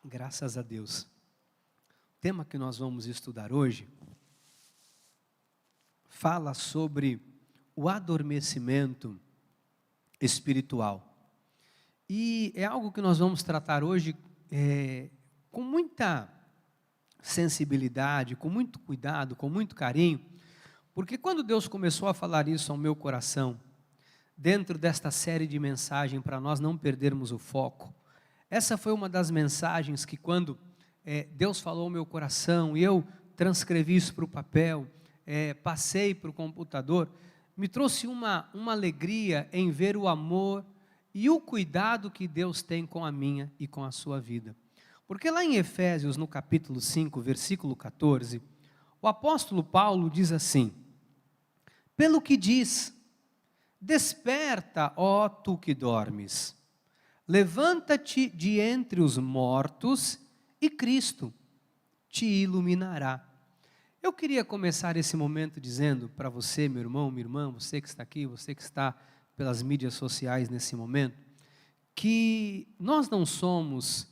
Graças a Deus. O tema que nós vamos estudar hoje fala sobre o adormecimento espiritual. E é algo que nós vamos tratar hoje com muita sensibilidade, com muito cuidado, com muito carinho, porque quando Deus começou a falar isso ao meu coração, dentro desta série de mensagens para nós não perdermos o foco, essa foi uma das mensagens que quando Deus falou ao meu coração e eu transcrevi isso para o papel, passei para o computador, me trouxe uma alegria em ver o amor e o cuidado que Deus tem com a minha e com a sua vida. Porque lá em Efésios, no capítulo 5, versículo 14, o apóstolo Paulo diz assim: pelo que diz, desperta, ó tu que dormes, levanta-te de entre os mortos e Cristo te iluminará. Eu queria começar esse momento dizendo para você, meu irmão, minha irmã, você que está aqui, você que está pelas mídias sociais nesse momento, que nós não somos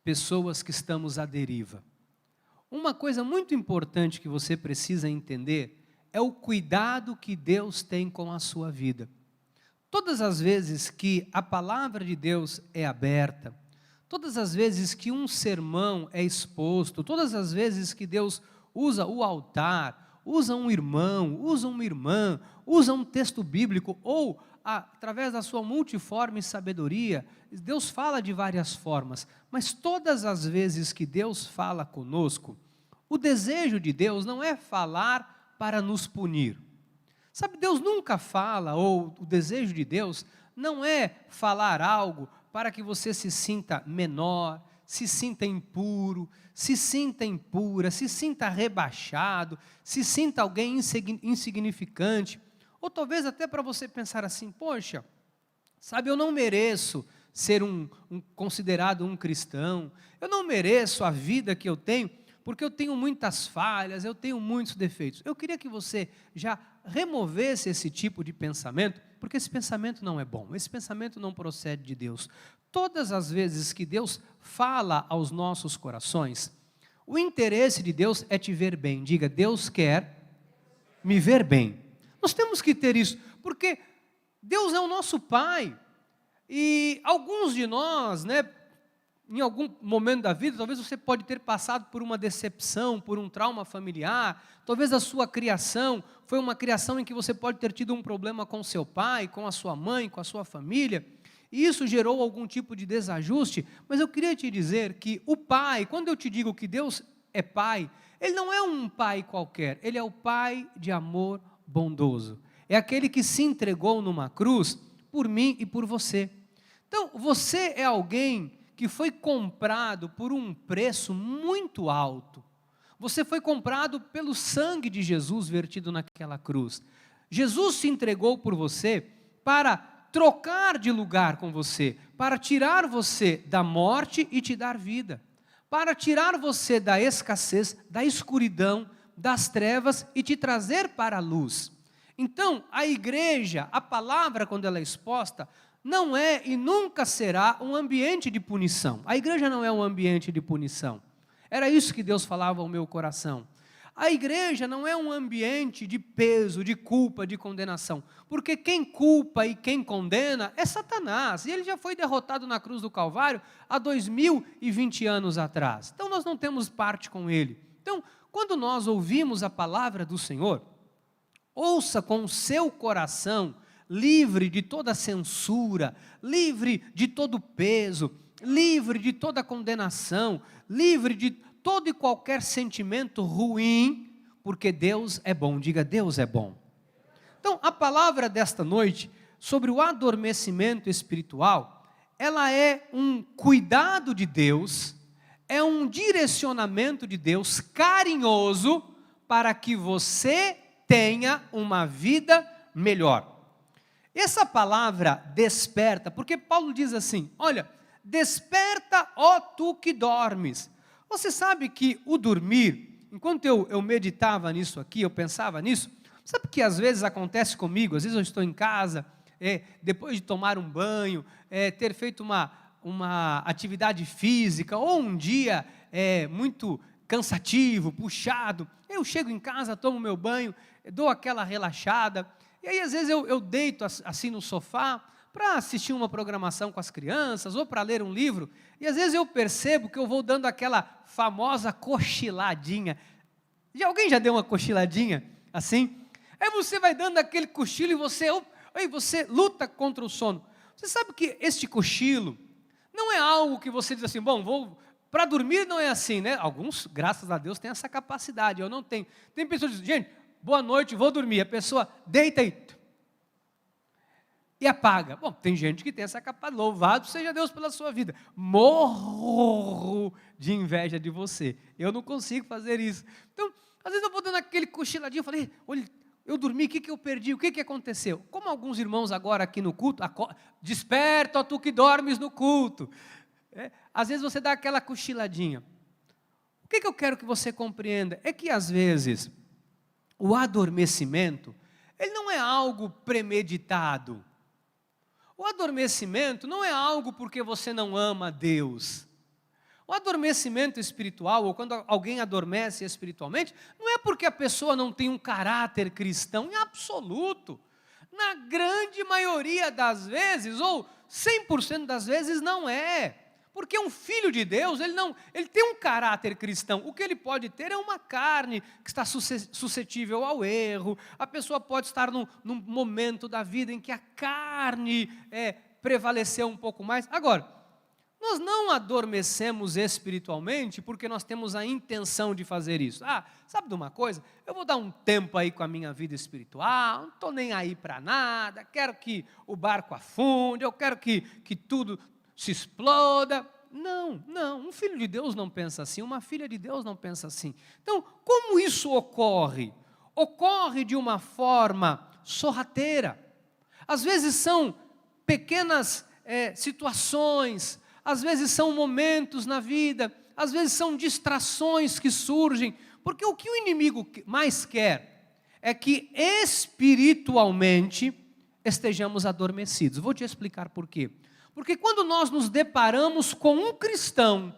pessoas que estamos à deriva. Uma coisa muito importante que você precisa entender é o cuidado que Deus tem com a sua vida. Todas as vezes que a palavra de Deus é aberta, todas as vezes que um sermão é exposto, todas as vezes que Deus usa o altar, usa um irmão, usa uma irmã, usa um texto bíblico, ou através da sua multiforme sabedoria, Deus fala de várias formas, mas todas as vezes que Deus fala conosco, o desejo de Deus não é falar para nos punir. Sabe, Deus nunca fala, ou o desejo de Deus não é falar algo para que você se sinta menor, se sinta impuro, se sinta impura, se sinta rebaixado, se sinta alguém insignificante, ou talvez até para você pensar assim: poxa, sabe, eu não mereço ser considerado um cristão, eu não mereço a vida que eu tenho, porque eu tenho muitas falhas, eu tenho muitos defeitos. Eu queria que você já removesse esse tipo de pensamento, porque esse pensamento não é bom, esse pensamento não procede de Deus. Todas as vezes que Deus fala aos nossos corações, o interesse de Deus é te ver bem. Diga: Deus quer me ver bem. Nós temos que ter isso, porque Deus é o nosso Pai, e alguns de nós, em algum momento da vida, talvez você pode ter passado por uma decepção, por um trauma familiar, talvez a sua criação foi uma criação em que você pode ter tido um problema com seu pai, com a sua mãe, com a sua família, e isso gerou algum tipo de desajuste, mas eu queria te dizer que o Pai, quando eu te digo que Deus é Pai, Ele não é um Pai qualquer, Ele é o Pai de amor bondoso, é aquele que se entregou numa cruz por mim e por você. Então, você é alguém que foi comprado por um preço muito alto. Você foi comprado pelo sangue de Jesus vertido naquela cruz. Jesus se entregou por você para trocar de lugar com você, para tirar você da morte e te dar vida, para tirar você da escassez, da escuridão, das trevas e te trazer para a luz. Então, a igreja, a palavra, quando ela é exposta, não é e nunca será um ambiente de punição. A igreja não é um ambiente de punição. Era isso que Deus falava ao meu coração. A igreja não é um ambiente de peso, de culpa, de condenação. Porque quem culpa e quem condena é Satanás. E ele já foi derrotado na cruz do Calvário há 2020 anos atrás. Então nós não temos parte com ele. Então, quando nós ouvimos a palavra do Senhor, ouça com o seu coração, livre de toda censura, livre de todo peso, livre de toda condenação, livre de todo e qualquer sentimento ruim, porque Deus é bom. Diga: Deus é bom. Então, a palavra desta noite, sobre o adormecimento espiritual, ela é um cuidado de Deus, é um direcionamento de Deus carinhoso, para que você tenha uma vida melhor. Essa palavra desperta, porque Paulo diz assim: olha, desperta, ó tu que dormes. Você sabe que o dormir, enquanto eu meditava nisso aqui, eu pensava nisso, sabe que às vezes acontece comigo, às vezes eu estou em casa, depois de tomar um banho, ter feito uma atividade física, ou um dia muito cansativo, puxado, eu chego em casa, tomo meu banho, dou aquela relaxada, e aí às vezes eu deito assim no sofá, para assistir uma programação com as crianças, ou para ler um livro, e às vezes eu percebo que eu vou dando aquela famosa cochiladinha. Alguém já deu uma cochiladinha assim? Aí você vai dando aquele cochilo e você luta contra o sono. Você sabe que este cochilo não é algo que você diz assim, bom, para dormir não é assim, né? Alguns, graças a Deus, têm essa capacidade, eu não tenho. Tem pessoas que dizem, gente, boa noite, vou dormir. A pessoa deita e apaga. Bom, tem gente que tem essa capacidade, louvado seja Deus pela sua vida. Morro de inveja de você. Eu não consigo fazer isso. Então, às vezes eu vou dando aquele cochiladinho, eu falei, olha, eu dormi, o que eu perdi, o que aconteceu? Como alguns irmãos agora aqui no culto, desperta tu que dormes no culto. Às vezes você dá aquela cochiladinha. O que eu quero que você compreenda? É que às vezes, o adormecimento, ele não é algo premeditado. O adormecimento não é algo porque você não ama a Deus. O adormecimento espiritual, ou quando alguém adormece espiritualmente, não é porque a pessoa não tem um caráter cristão, em absoluto. Na grande maioria das vezes, ou 100% das vezes, não é. Porque um filho de Deus, ele tem um caráter cristão. O que ele pode ter é uma carne que está suscetível ao erro. A pessoa pode estar num momento da vida em que a carne prevaleceu um pouco mais. Agora, nós não adormecemos espiritualmente porque nós temos a intenção de fazer isso. Sabe de uma coisa? Eu vou dar um tempo aí com a minha vida espiritual, não estou nem aí para nada, quero que o barco afunde, eu quero que tudo se exploda. Não, um filho de Deus não pensa assim, uma filha de Deus não pensa assim. Então, como isso ocorre? Ocorre de uma forma sorrateira. Às vezes são pequenas situações, às vezes são momentos na vida, às vezes são distrações que surgem, porque o que o inimigo mais quer é que espiritualmente estejamos adormecidos. Vou te explicar por quê. Porque quando nós nos deparamos com um cristão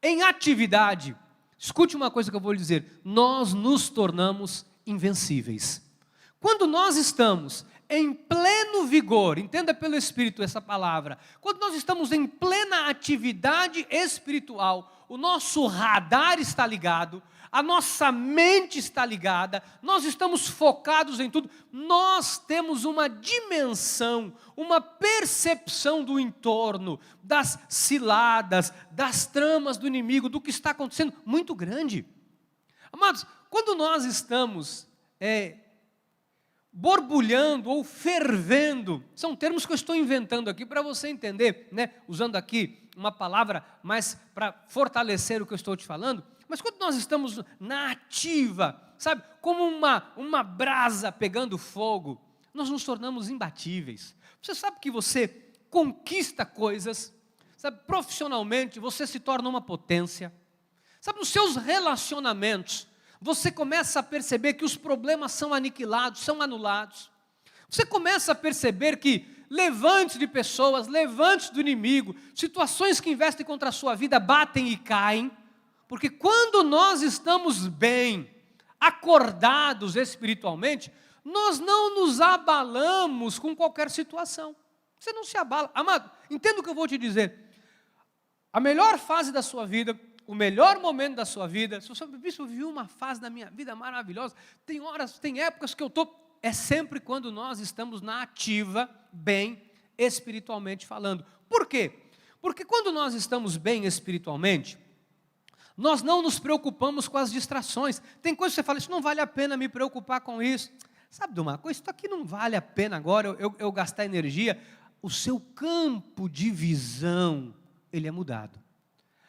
em atividade, escute uma coisa que eu vou lhe dizer, nós nos tornamos invencíveis. Quando nós estamos em pleno vigor, entenda pelo Espírito essa palavra, quando nós estamos em plena atividade espiritual, o nosso radar está ligado, a nossa mente está ligada, nós estamos focados em tudo, nós temos uma dimensão, uma percepção do entorno, das ciladas, das tramas do inimigo, do que está acontecendo, muito grande. Amados, quando nós estamos borbulhando ou fervendo, são termos que eu estou inventando aqui para você entender, né? Usando aqui uma palavra mais para fortalecer o que eu estou te falando, mas quando nós estamos na ativa, sabe, como uma brasa pegando fogo, nós nos tornamos imbatíveis. Você sabe que você conquista coisas, sabe, profissionalmente você se torna uma potência, sabe, nos seus relacionamentos, você começa a perceber que os problemas são aniquilados, são anulados. Você começa a perceber que levantes de pessoas, levantes do inimigo, situações que investem contra a sua vida batem e caem, porque quando nós estamos bem, acordados espiritualmente, nós não nos abalamos com qualquer situação. Você não se abala. Amado, entenda o que eu vou te dizer. A melhor fase da sua vida, o melhor momento da sua vida, se você viu uma fase da minha vida maravilhosa, tem horas, tem épocas que eu estou, é sempre quando nós estamos na ativa, bem, espiritualmente falando. Por quê? Porque quando nós estamos bem espiritualmente, nós não nos preocupamos com as distrações. Tem coisas que você fala, isso não vale a pena me preocupar com isso. Sabe de uma coisa? Isso aqui não vale a pena agora eu gastar energia. O seu campo de visão, ele é mudado.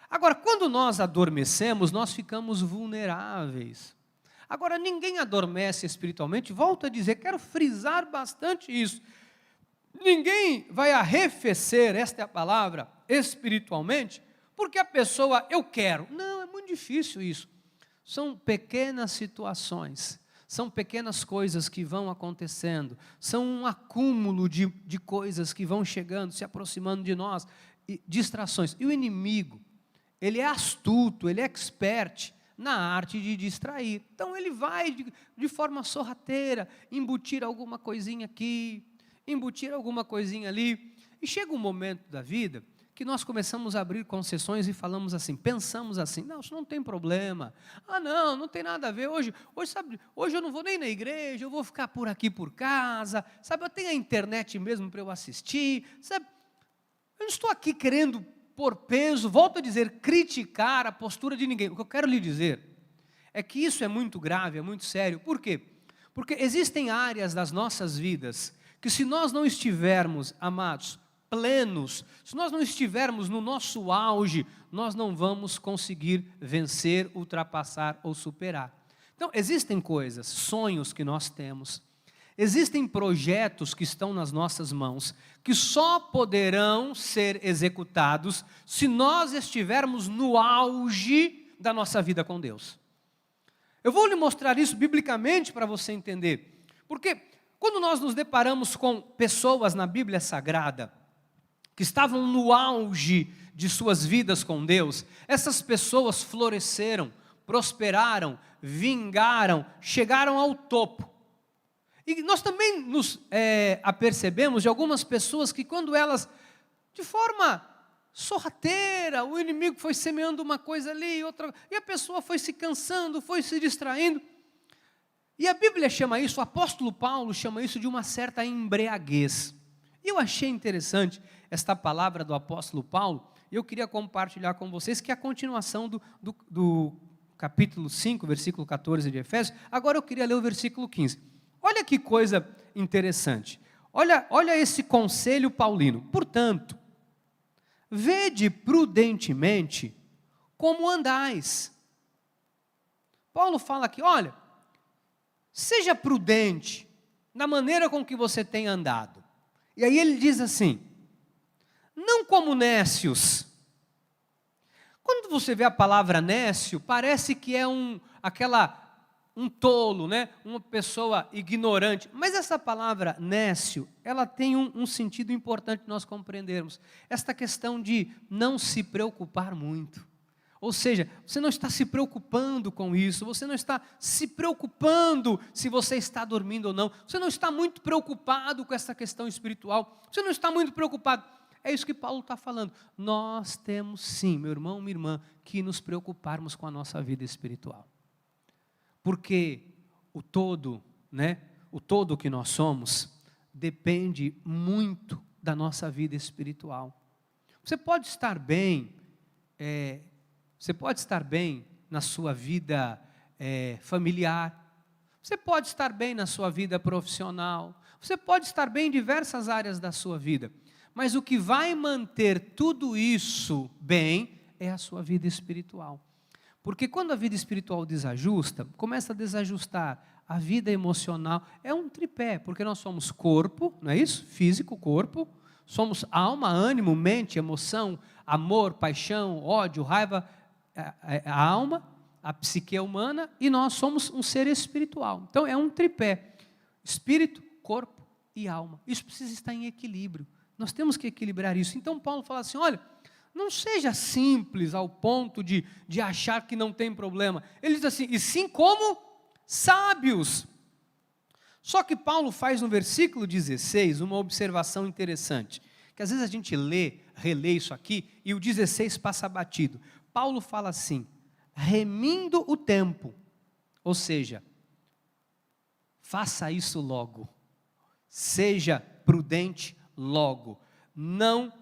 Agora, quando nós adormecemos, nós ficamos vulneráveis. Agora, ninguém adormece espiritualmente, volto a dizer, quero frisar bastante isso. Ninguém vai arrefecer, esta é a palavra, espiritualmente, porque a pessoa, eu quero. Não, é muito difícil isso. São pequenas situações, são pequenas coisas que vão acontecendo, são um acúmulo de coisas que vão chegando, se aproximando de nós. distrações. E o inimigo, ele é astuto, ele é expert na arte de distrair. Então ele vai de forma sorrateira, embutir alguma coisinha aqui, embutir alguma coisinha ali. E chega um momento da vida que nós começamos a abrir concessões e falamos assim, pensamos assim, não, isso não tem problema. Ah, não tem nada a ver. Hoje eu não vou nem na igreja, eu vou ficar por aqui por casa, sabe, eu tenho a internet mesmo para eu assistir, sabe? Eu não estou aqui querendo pôr peso, volto a dizer, criticar a postura de ninguém. O que eu quero lhe dizer é que isso é muito grave, é muito sério. Por quê? Porque existem áreas das nossas vidas que, se nós não estivermos, amados, plenos, se nós não estivermos no nosso auge, nós não vamos conseguir vencer, ultrapassar ou superar. Então, existem coisas, sonhos que nós temos, existem projetos que estão nas nossas mãos, que só poderão ser executados se nós estivermos no auge da nossa vida com Deus. Eu vou lhe mostrar isso biblicamente para você entender. Porque quando nós nos deparamos com pessoas na Bíblia Sagrada, que estavam no auge de suas vidas com Deus, essas pessoas floresceram, prosperaram, vingaram, chegaram ao topo. E nós também nos apercebemos de algumas pessoas que, quando elas, de forma sorrateira, o inimigo foi semeando uma coisa ali, outra, e a pessoa foi se cansando, foi se distraindo. E a Bíblia chama isso, o apóstolo Paulo chama isso de uma certa embriaguez. E eu achei interessante esta palavra do apóstolo Paulo, e eu queria compartilhar com vocês, que é a continuação do capítulo 5, versículo 14 de Efésios. Agora eu queria ler o versículo 15. Olha que coisa interessante. Olha esse conselho paulino. Portanto, vede prudentemente como andais. Paulo fala aqui, olha, seja prudente na maneira com que você tem andado. E aí ele diz assim, não como nécios. Quando você vê a palavra nécio, parece que é um tolo, né? Uma pessoa ignorante. Mas essa palavra nécio, ela tem um sentido importante nós compreendermos. Esta questão de não se preocupar muito. Ou seja, você não está se preocupando com isso, você não está se preocupando se você está dormindo ou não, você não está muito preocupado com essa questão espiritual, você não está muito preocupado. É isso que Paulo está falando. Nós temos sim, meu irmão, minha irmã, que nos preocuparmos com a nossa vida espiritual. Porque o todo, né, o todo que nós somos, depende muito da nossa vida espiritual. Você pode estar bem, na sua vida familiar, você pode estar bem na sua vida profissional, você pode estar bem em diversas áreas da sua vida, mas o que vai manter tudo isso bem é a sua vida espiritual. Porque quando a vida espiritual desajusta, começa a desajustar a vida emocional. É um tripé, porque nós somos corpo, não é isso? Físico, corpo. Somos alma, ânimo, mente, emoção, amor, paixão, ódio, raiva, a alma, a psique humana, e nós somos um ser espiritual. Então é um tripé, espírito, corpo e alma. Isso precisa estar em equilíbrio. Nós temos que equilibrar isso. Então Paulo fala assim, olha, não seja simples ao ponto de achar que não tem problema. Ele diz assim, e sim como sábios. Só que Paulo faz no versículo 16 uma observação interessante, que às vezes a gente relê isso aqui, e o 16 passa batido. Paulo fala assim, remindo o tempo, ou seja, faça isso logo, seja prudente logo, não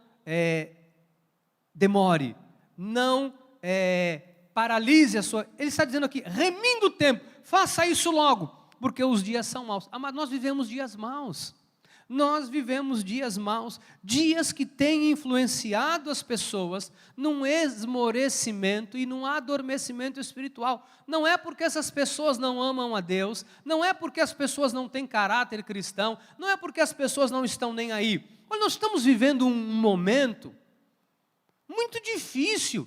demore, não paralise a sua... Ele está dizendo aqui, remindo o tempo, faça isso logo, porque os dias são maus. Mas nós vivemos dias maus. Nós vivemos dias maus, dias que têm influenciado as pessoas num esmorecimento e num adormecimento espiritual. Não é porque essas pessoas não amam a Deus, não é porque as pessoas não têm caráter cristão, não é porque as pessoas não estão nem aí. Olha, nós estamos vivendo um momento muito difícil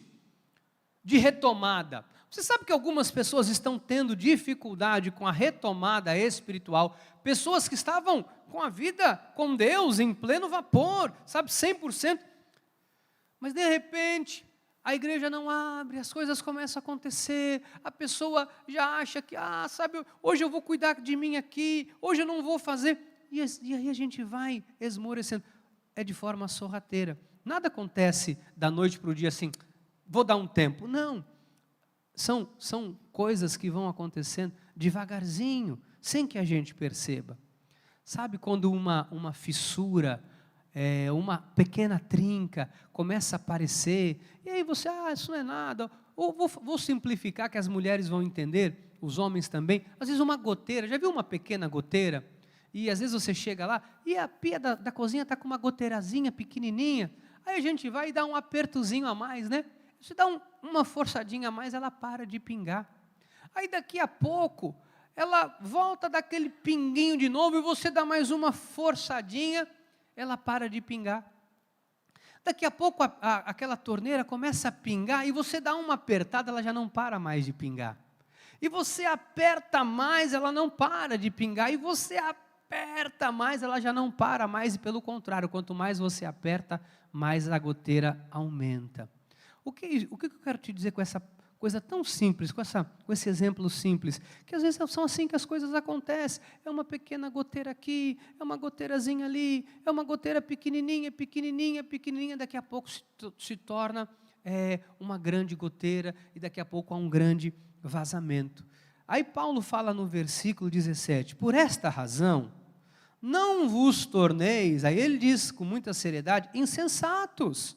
de retomada. Você sabe que algumas pessoas estão tendo dificuldade com a retomada espiritual, pessoas que estavam com a vida com Deus em pleno vapor, sabe, 100%. Mas de repente, a igreja não abre, as coisas começam a acontecer, a pessoa já acha que, sabe, hoje eu vou cuidar de mim aqui, hoje eu não vou fazer. E aí a gente vai esmorecendo. É de forma sorrateira. Nada acontece da noite para o dia assim, vou dar um tempo. Não. São coisas que vão acontecendo devagarzinho, sem que a gente perceba. Sabe quando uma fissura, uma pequena trinca começa a aparecer, e aí você, isso não é nada, ou vou simplificar que as mulheres vão entender, os homens também, às vezes uma goteira, já viu uma pequena goteira? E às vezes você chega lá, e a pia da cozinha está com uma goteirazinha pequenininha, aí a gente vai e dá um apertozinho a mais, né? Você dá uma forçadinha a mais, ela para de pingar. Aí daqui a pouco, ela volta daquele pinguinho de novo, e você dá mais uma forçadinha, ela para de pingar. Daqui a pouco aquela torneira começa a pingar, e você dá uma apertada, ela já não para mais de pingar. E você aperta mais, ela não para de pingar, e você aperta mais, ela já não para mais, e pelo contrário, quanto mais você aperta, mais a goteira aumenta. O que eu quero te dizer com essa coisa tão simples, com esse exemplo simples, que às vezes são assim que as coisas acontecem, é uma pequena goteira aqui, é uma goteirazinha ali, é uma goteira pequenininha, pequenininha, pequenininha, daqui a pouco se torna uma grande goteira, e daqui a pouco há um grande vazamento. Aí Paulo fala no versículo 17, por esta razão, não vos torneis, aí ele diz com muita seriedade, insensatos,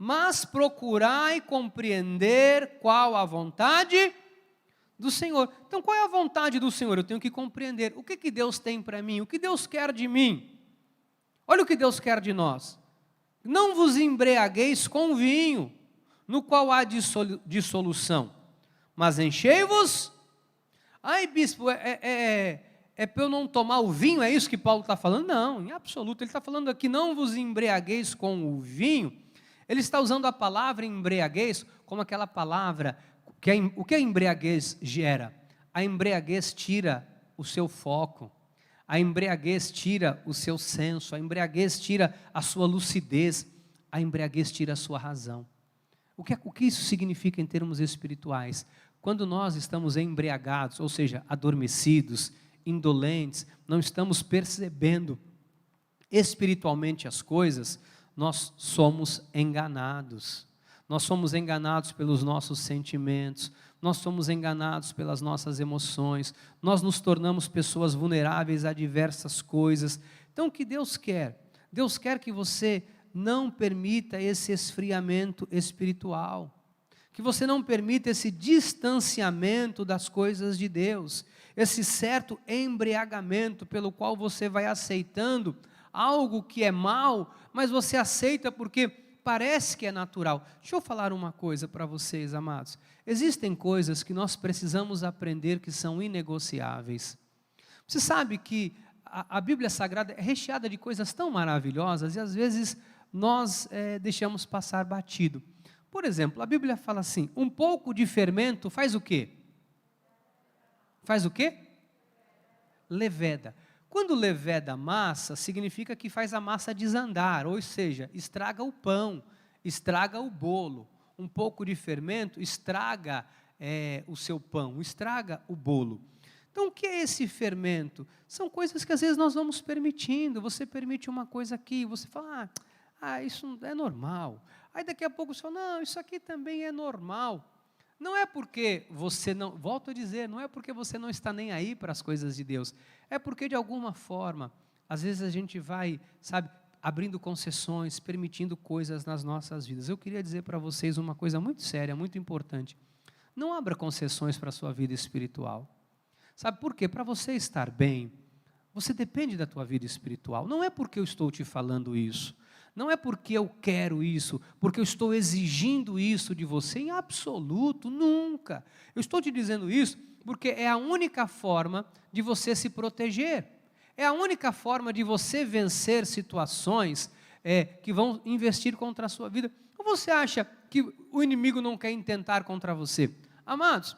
mas procurai compreender qual a vontade do Senhor. Então, qual é a vontade do Senhor? Eu tenho que compreender. O que Deus tem para mim? O que Deus quer de mim? Olha o que Deus quer de nós. Não vos embriagueis com vinho, no qual há dissolução, mas enchei-vos. Ai, bispo, é para eu não tomar o vinho? É isso que Paulo está falando? Não, em absoluto. Ele está falando aqui, não vos embriagueis com o vinho. Ele está usando a palavra embriaguez como aquela palavra, o que a embriaguez gera? A embriaguez tira o seu foco, a embriaguez tira o seu senso, a embriaguez tira a sua lucidez, a embriaguez tira a sua razão. O que isso significa em termos espirituais? Quando nós estamos embriagados, ou seja, adormecidos, indolentes, não estamos percebendo espiritualmente as coisas, nós somos enganados. Nós somos enganados pelos nossos sentimentos, nós somos enganados pelas nossas emoções, nós nos tornamos pessoas vulneráveis a diversas coisas. Então o que Deus quer? Deus quer que você não permita esse esfriamento espiritual, que você não permita esse distanciamento das coisas de Deus, esse certo embriagamento pelo qual você vai aceitando algo que é mal, mas você aceita porque parece que é natural. Deixa eu falar uma coisa para vocês, amados. Existem coisas que nós precisamos aprender que são inegociáveis. Você sabe que a Bíblia Sagrada é recheada de coisas tão maravilhosas e às vezes nós deixamos passar batido. Por exemplo, a Bíblia fala assim, um pouco de fermento faz o quê? Faz o quê? Leveda. Quando leveda a massa, significa que faz a massa desandar, ou seja, estraga o pão, estraga o bolo. Um pouco de fermento estraga o seu pão, estraga o bolo. Então, o que é esse fermento? São coisas que às vezes nós vamos permitindo. Você permite uma coisa aqui, você fala, isso é normal. Aí daqui a pouco você fala, não, isso aqui também é normal. Não é porque você não, volto a dizer, não é porque você não está nem aí para as coisas de Deus, é porque de alguma forma, às vezes a gente vai, abrindo concessões, permitindo coisas nas nossas vidas. Eu queria dizer para vocês uma coisa muito séria, muito importante, não abra concessões para a sua vida espiritual. Sabe por quê? Para você estar bem, você depende da tua vida espiritual, não é porque eu estou te falando isso, não é porque eu quero isso, porque eu estou exigindo isso de você, em absoluto, nunca. Eu estou te dizendo isso porque é a única forma de você se proteger, é a única forma de você vencer situações que vão investir contra a sua vida. Ou você acha que o inimigo não quer intentar contra você? Amados,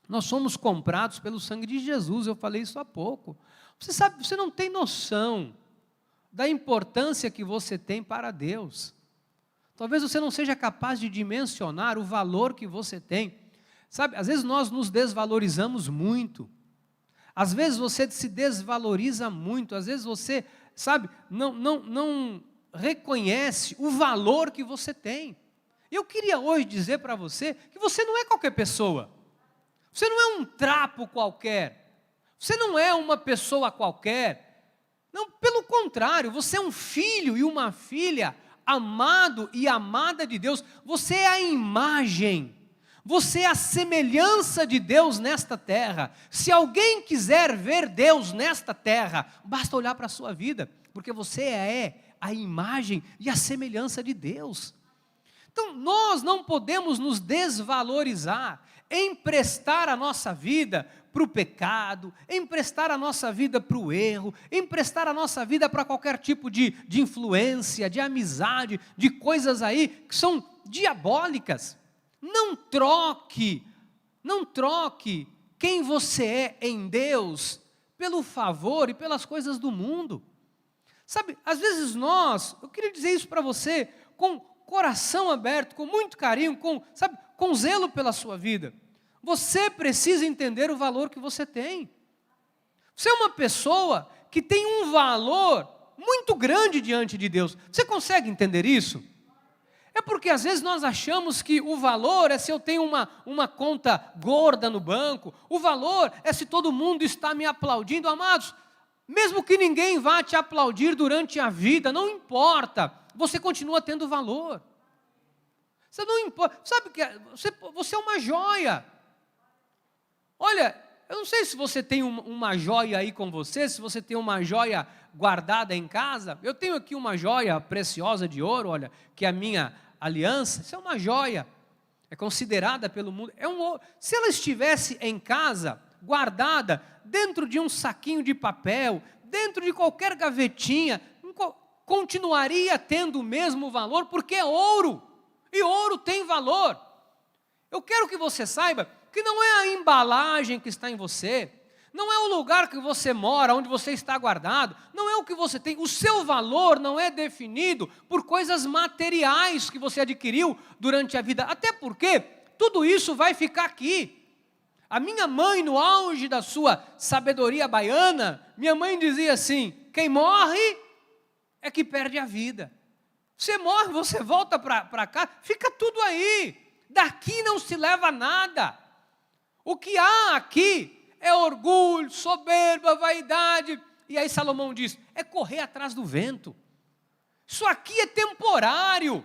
nós somos comprados pelo sangue de Jesus, eu falei isso há pouco. Você sabe, você não tem noção da importância que você tem para Deus. Talvez você não seja capaz de dimensionar o valor que você tem. Sabe, às vezes nós nos desvalorizamos muito. Às vezes você se desvaloriza muito. Às vezes você, sabe, não reconhece o valor que você tem. Eu queria hoje dizer para você que você não é qualquer pessoa. Você não é um trapo qualquer. Você não é uma pessoa qualquer. Não, pelo contrário, você é um filho e uma filha amado e amada de Deus. Você é a imagem, você é a semelhança de Deus nesta terra. Se alguém quiser ver Deus nesta terra, basta olhar para a sua vida, porque você é a imagem e a semelhança de Deus. Então, nós não podemos nos desvalorizar, emprestar a nossa vida para o pecado, emprestar a nossa vida para o erro, emprestar a nossa vida para qualquer tipo de influência, de amizade, de coisas aí que são diabólicas. Não troque quem você é em Deus pelo favor e pelas coisas do mundo. Sabe, às vezes eu queria dizer isso para você, com coração aberto, com muito carinho, com zelo pela sua vida. Você precisa entender o valor que você tem. Você é uma pessoa que tem um valor muito grande diante de Deus. Você consegue entender isso? É porque às vezes nós achamos que o valor é se eu tenho uma conta gorda no banco, o valor é se todo mundo está me aplaudindo. Amados, mesmo que ninguém vá te aplaudir durante a vida, não importa, você continua tendo valor. Você não importa, sabe que você é uma joia. Olha, eu não sei se você tem uma joia aí com você, se você tem uma joia guardada em casa. Eu tenho aqui uma joia preciosa de ouro, olha, que é a minha aliança. Isso é uma joia, é considerada pelo mundo. Se ela estivesse em casa, guardada, dentro de um saquinho de papel, dentro de qualquer gavetinha, continuaria tendo o mesmo valor, porque é ouro, e ouro tem valor. Eu quero que você saiba que não é a embalagem que está em você, não é o lugar que você mora, onde você está guardado, não é o que você tem. O seu valor não é definido por coisas materiais que você adquiriu durante a vida, até porque tudo isso vai ficar aqui. A minha mãe, no auge da sua sabedoria baiana, minha mãe dizia assim: quem morre é que perde a vida. Você morre, você volta para cá, fica tudo aí, daqui não se leva nada. O que há aqui é orgulho, soberba, vaidade. E aí Salomão diz, é correr atrás do vento. Isso aqui é temporário.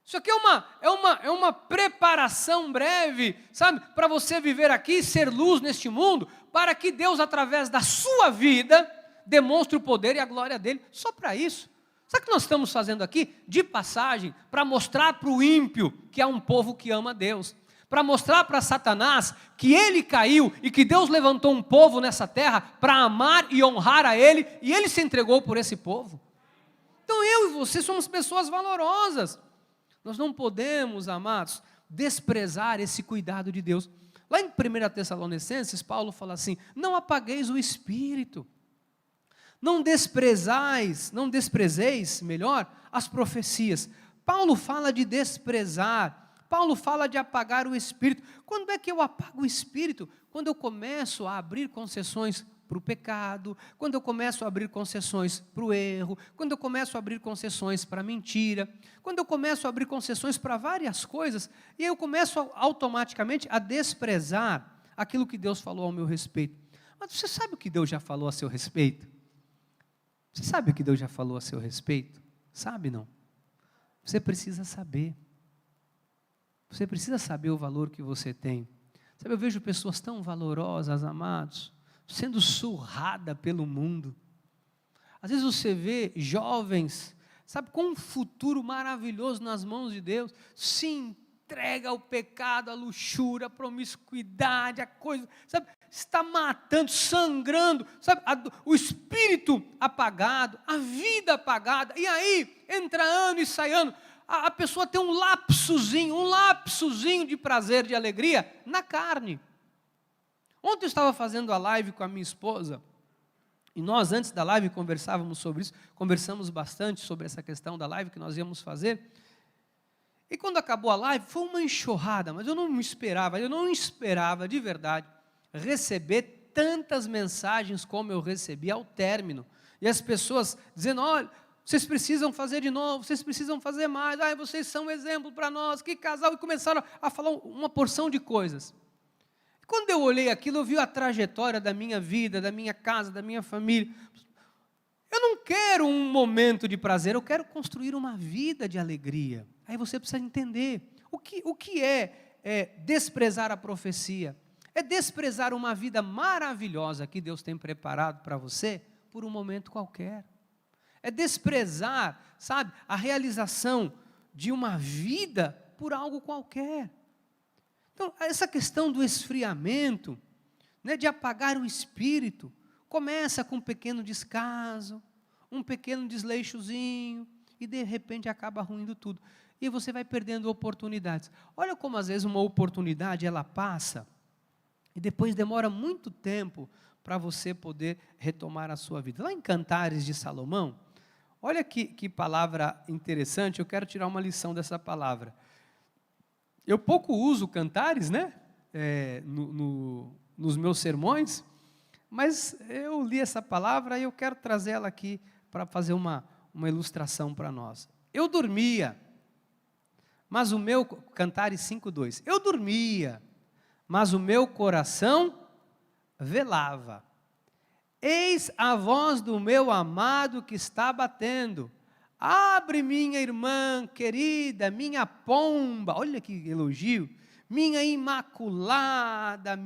Isso aqui é uma preparação breve, sabe? Para você viver aqui, ser luz neste mundo, para que Deus, através da sua vida, demonstre o poder e a glória dele. Só para isso. Sabe o que nós estamos fazendo aqui? De passagem, para mostrar para o ímpio que há um povo que ama Deus. Para mostrar para Satanás que ele caiu e que Deus levantou um povo nessa terra para amar e honrar a ele, e ele se entregou por esse povo. Então eu e você somos pessoas valorosas. Nós não podemos, amados, desprezar esse cuidado de Deus. Lá em 1 Tessalonicenses, Paulo fala assim: não apagueis o espírito, não desprezeis, melhor, as profecias. Paulo fala de desprezar, Paulo fala de apagar o espírito. Quando é que eu apago o espírito? Quando eu começo a abrir concessões para o pecado, quando eu começo a abrir concessões para o erro, quando eu começo a abrir concessões para a mentira, quando eu começo a abrir concessões para várias coisas, e eu começo automaticamente a desprezar aquilo que Deus falou ao meu respeito. Mas você sabe o que Deus já falou a seu respeito? Você sabe o que Deus já falou a seu respeito? Sabe não? Você precisa saber. Você precisa saber o valor que você tem. Sabe, eu vejo pessoas tão valorosas, amados, sendo surrada pelo mundo. Às vezes você vê jovens, sabe, com um futuro maravilhoso nas mãos de Deus, se entrega ao pecado, à luxúria, à promiscuidade, a coisa, sabe, está matando, sangrando, sabe, o espírito apagado, a vida apagada, e aí, entra ano e sai ano, a pessoa tem um lapsozinho de prazer, de alegria na carne. Ontem eu estava fazendo a live com a minha esposa, E nós, antes da live, conversávamos sobre isso, conversamos bastante sobre essa questão da live que nós íamos fazer. E quando acabou a live, foi uma enxurrada, mas eu não esperava de verdade receber tantas mensagens como eu recebi ao término. E as pessoas dizendo, olha, vocês precisam fazer de novo, vocês precisam fazer mais, vocês são um exemplo para nós, que casal, e começaram a falar uma porção de coisas. E quando eu olhei aquilo, eu vi a trajetória da minha vida, da minha casa, da minha família. Eu não quero um momento de prazer, eu quero construir uma vida de alegria. Aí você precisa entender o que é desprezar a profecia. É desprezar uma vida maravilhosa que Deus tem preparado para você por um momento qualquer. É desprezar, sabe, a realização de uma vida por algo qualquer. Então, essa questão do esfriamento, né, de apagar o espírito, começa com um pequeno descaso, um pequeno desleixozinho, e de repente acaba ruindo tudo. E você vai perdendo oportunidades. Olha como às vezes uma oportunidade ela passa, e depois demora muito tempo para você poder retomar a sua vida. Lá em Cantares de Salomão, olha que palavra interessante, eu quero tirar uma lição dessa palavra. Eu pouco uso Cantares, né, nos meus sermões, mas eu li essa palavra e eu quero trazer ela aqui para fazer uma ilustração para nós. Eu dormia, mas o meu, Cantares 5:2, eu dormia, mas o meu coração velava. Eis a voz do meu amado que está batendo. Abre, minha irmã querida, minha pomba, olha que elogio, minha imaculada,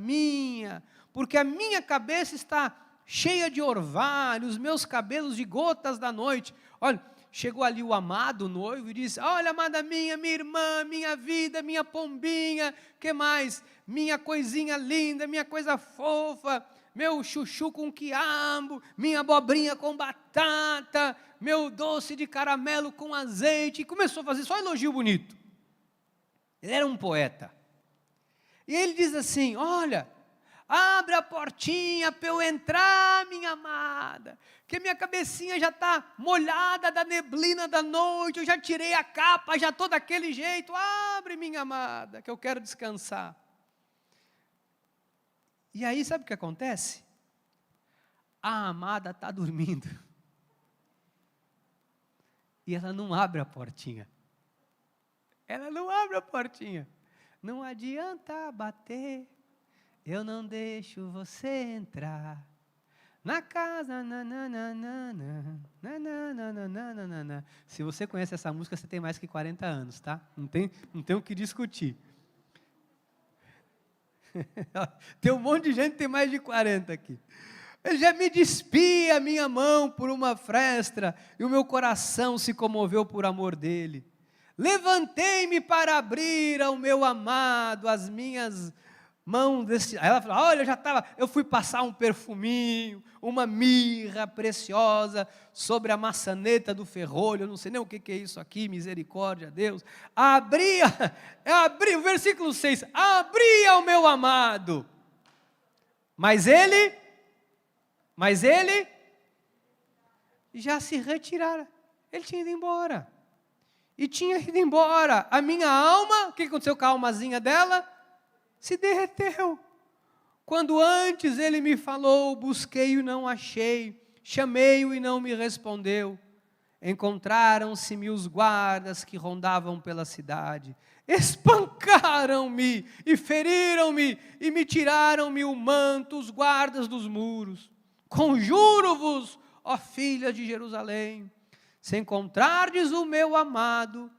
porque a minha cabeça está cheia de orvalho, os meus cabelos de gotas da noite. Olha, chegou ali o amado noivo e disse, olha, amada minha irmã, minha vida, minha pombinha, que mais? Minha coisinha linda, minha coisa fofa, meu chuchu com quiabo, minha abobrinha com batata, meu doce de caramelo com azeite, e começou a fazer só elogio bonito. Ele era um poeta. E ele diz assim, olha, abre a portinha para eu entrar, minha amada, que minha cabecinha já está molhada da neblina da noite, eu já tirei a capa, já estou daquele jeito, abre, minha amada, que eu quero descansar. E aí, sabe o que acontece? A amada está dormindo. E ela não abre a portinha. Ela não abre a portinha. Não adianta bater, eu não deixo você entrar. Na casa, nananana, nananana. Se você conhece essa música, você tem mais que 40 anos, tá? Não tem o que discutir. Tem um monte de gente que tem mais de 40 aqui. Ele já me despia a minha mão por uma fresta, e o meu coração se comoveu por amor dele. Levantei-me para abrir ao meu amado as minhas mãos. Aí ela falou, olha, eu fui passar um perfuminho, uma mirra preciosa sobre a maçaneta do ferrolho, eu não sei nem o que é isso aqui, misericórdia, Deus. Abri, o versículo 6, abri ao meu amado, mas ele já se retirara, ele tinha ido embora, a minha alma, o que aconteceu com a almazinha dela? Se derreteu. Quando antes ele me falou, busquei-o e não achei, chamei-o e não me respondeu. Encontraram-se-me os guardas que rondavam pela cidade, espancaram-me e feriram-me e me tiraram-me o manto, os guardas dos muros. Conjuro-vos, ó filha de Jerusalém, se encontrardes o meu amado,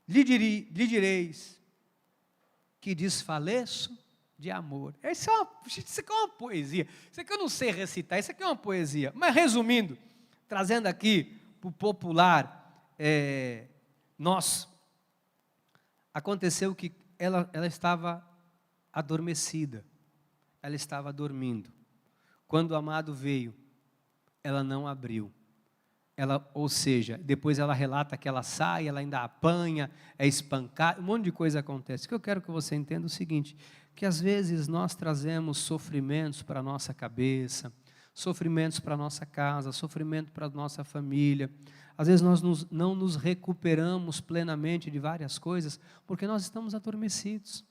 lhe direis que desfaleço de amor. Isso aqui é uma poesia. Isso aqui eu não sei recitar, isso aqui é uma poesia. Mas resumindo, trazendo aqui para o popular nosso, aconteceu que ela estava adormecida, ela estava dormindo. Quando o amado veio, ela não abriu. Ou seja, depois ela relata que ela sai, ela ainda apanha, é espancada, um monte de coisa acontece. O que eu quero que você entenda é o seguinte, que às vezes nós trazemos sofrimentos para a nossa cabeça, Sofrimentos para a nossa casa, sofrimento para a nossa família. Às vezes nós não nos recuperamos plenamente de várias coisas, porque nós estamos adormecidos.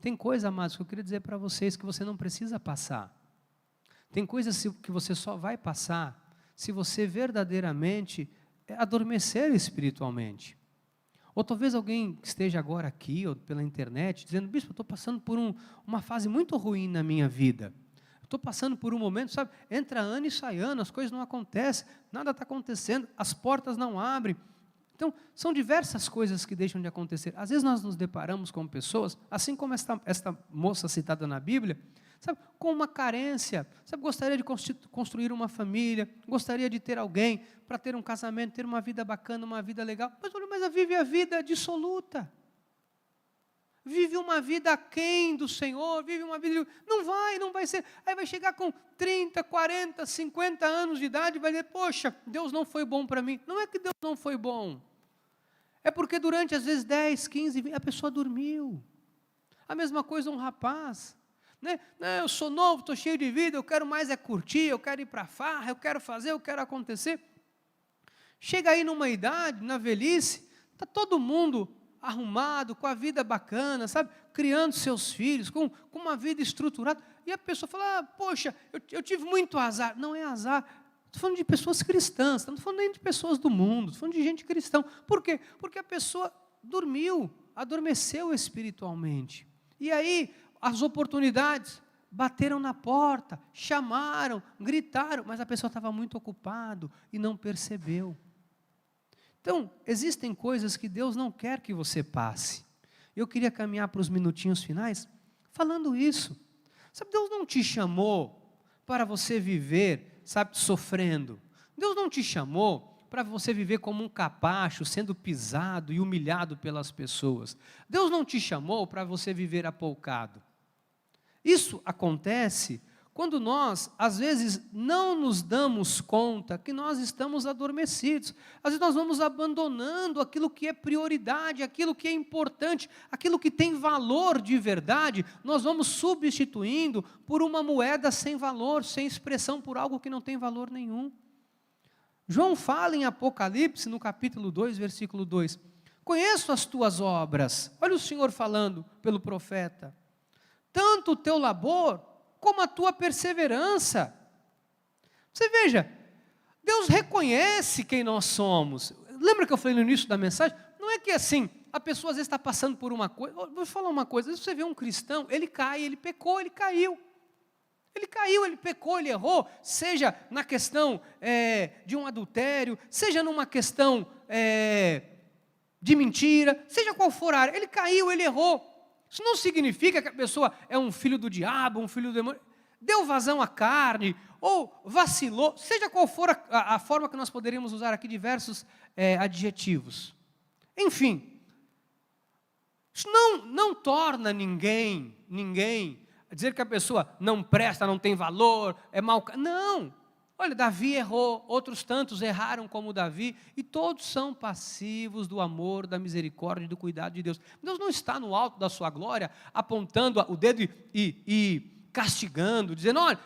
Tem coisa, amados, que eu queria dizer para vocês que você não precisa passar. Tem coisas que você só vai passar se você verdadeiramente adormecer espiritualmente. Ou talvez alguém que esteja agora aqui, ou pela internet, dizendo: bispo, eu estou passando por uma fase muito ruim na minha vida. Estou passando por um momento, sabe, entra ano e sai ano, as coisas não acontecem, nada está acontecendo, as portas não abrem. Então, são diversas coisas que deixam de acontecer. Às vezes nós nos deparamos com pessoas, assim como esta moça citada na Bíblia, sabe, com uma carência, sabe, gostaria de construir uma família, gostaria de ter alguém para ter um casamento, ter uma vida bacana, uma vida legal, mas vive a vida dissoluta, vive uma vida aquém do Senhor, vive uma vida, não vai ser, aí vai chegar com 30, 40, 50 anos de idade e vai dizer: poxa, Deus não foi bom para mim. Não é que Deus não foi bom, é porque durante às vezes 10, 15, 20, a pessoa dormiu. A mesma coisa um rapaz, né? Não, eu sou novo, estou cheio de vida, eu quero mais é curtir, eu quero ir para a farra, eu quero fazer, eu quero acontecer. Chega aí numa idade, na velhice, está todo mundo arrumado, com a vida bacana, sabe? Criando seus filhos, com uma vida estruturada. E a pessoa fala: poxa, eu tive muito azar. Não é azar. Estou falando de pessoas cristãs, não estou falando nem de pessoas do mundo, estou falando de gente cristã. Por quê? Porque a pessoa dormiu, adormeceu espiritualmente. E aí, as oportunidades bateram na porta, chamaram, gritaram, mas a pessoa estava muito ocupada e não percebeu. Então, existem coisas que Deus não quer que você passe. Eu queria caminhar para os minutinhos finais falando isso. Sabe, Deus não te chamou para você viver, sabe, sofrendo. Deus não te chamou para você viver como um capacho, sendo pisado e humilhado pelas pessoas. Deus não te chamou para você viver apoucado. Isso acontece quando nós, às vezes, não nos damos conta que nós estamos adormecidos. Às vezes nós vamos abandonando aquilo que é prioridade, aquilo que é importante, aquilo que tem valor de verdade, nós vamos substituindo por uma moeda sem valor, sem expressão, por algo que não tem valor nenhum. João fala em Apocalipse, no capítulo 2, versículo 2, conheço as tuas obras, olha o Senhor falando pelo profeta, tanto o teu labor, como a tua perseverança. Você veja, Deus reconhece quem nós somos. Lembra que eu falei no início da mensagem? Não é que assim, a pessoa às vezes está passando por uma coisa. Vou falar uma coisa, às vezes você vê um cristão, ele cai, ele pecou, ele caiu. Ele caiu, ele pecou, ele errou, seja na questão de um adultério, seja numa questão de mentira, seja qual for a área, ele caiu, ele errou. Isso não significa que a pessoa é um filho do diabo, um filho do demônio, deu vazão à carne, ou vacilou, seja qual for a forma que nós poderíamos usar aqui diversos adjetivos. Enfim, isso não torna ninguém, dizer que a pessoa não presta, não tem valor, é mau. Não! Olha, Davi errou, outros tantos erraram como Davi, e todos são passivos do amor, da misericórdia e do cuidado de Deus. Deus não está no alto da sua glória, apontando o dedo e castigando, dizendo: olha,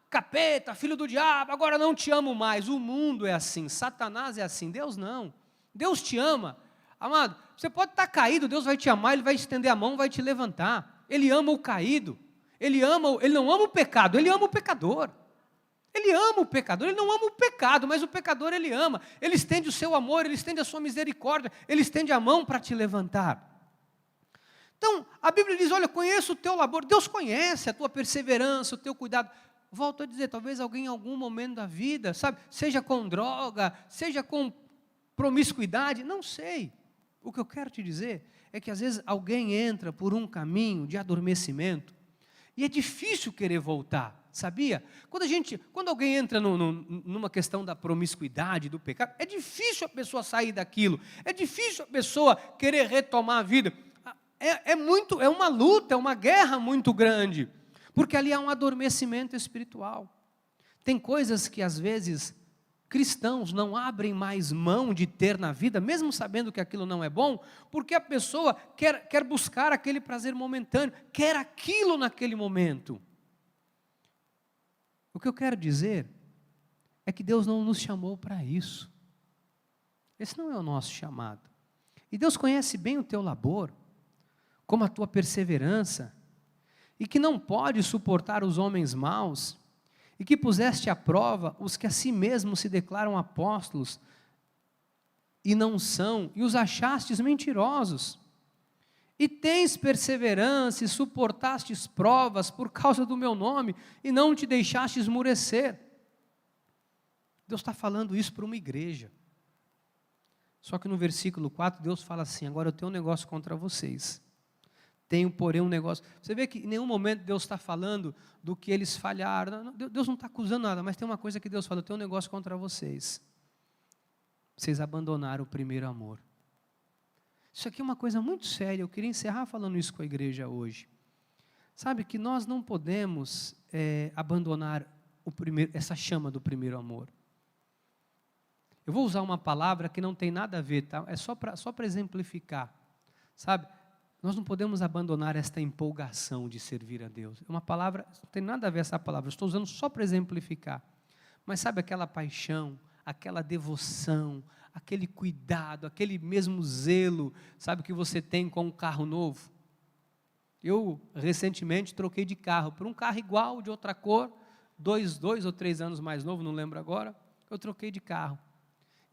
capeta, filho do diabo, agora não te amo mais. O mundo é assim, Satanás é assim, Deus não. Deus te ama. Amado, você pode estar caído, Deus vai te amar, Ele vai estender a mão, vai te levantar. Ele ama o caído, Ele não ama o pecado, Ele ama o pecador. Ele ama o pecador, ele não ama o pecado, mas o pecador ele ama. Ele estende o seu amor, ele estende a sua misericórdia, ele estende a mão para te levantar. Então, a Bíblia diz: olha, conheço o teu labor. Deus conhece a tua perseverança, o teu cuidado. Volto a dizer, talvez alguém em algum momento da vida, sabe, seja com droga, seja com promiscuidade, não sei. O que eu quero te dizer é que às vezes alguém entra por um caminho de adormecimento e é difícil querer voltar. Sabia? Quando alguém entra numa questão da promiscuidade, do pecado, é difícil a pessoa sair daquilo, é difícil a pessoa querer retomar a vida. É uma luta, é uma guerra muito grande, porque ali há um adormecimento espiritual. Tem coisas que às vezes cristãos não abrem mais mão de ter na vida, mesmo sabendo que aquilo não é bom, porque a pessoa quer buscar aquele prazer momentâneo, quer aquilo naquele momento. O que eu quero dizer é que Deus não nos chamou para isso. Esse não é o nosso chamado. E Deus conhece bem o teu labor, como a tua perseverança, e que não pode suportar os homens maus, e que puseste à prova os que a si mesmos se declaram apóstolos, e não são, e os achastes mentirosos. E tens perseverança e suportastes provas por causa do meu nome, e não te deixaste esmurecer. Deus está falando isso para uma igreja. Só que no versículo 4, Deus fala assim: agora eu tenho um negócio contra vocês. Tenho, porém, um negócio. Você vê que em nenhum momento Deus está falando do que eles falharam. Deus não está acusando nada, mas tem uma coisa que Deus fala: eu tenho um negócio contra vocês. Vocês abandonaram o primeiro amor. Isso aqui é uma coisa muito séria. Eu queria encerrar falando isso com a igreja hoje. Sabe que nós não podemos abandonar essa chama do primeiro amor. Eu vou usar uma palavra que não tem nada a ver, tá? É só para exemplificar. Sabe? Nós não podemos abandonar esta empolgação de servir a Deus. É uma palavra, não tem nada a ver essa palavra, eu estou usando só para exemplificar. Mas sabe aquela paixão, aquela devoção, aquele cuidado, aquele mesmo zelo, sabe, que você tem com um carro novo? Eu, recentemente, troquei de carro por um carro igual, de outra cor, 2 ou 3 anos mais novo, não lembro agora, eu troquei de carro.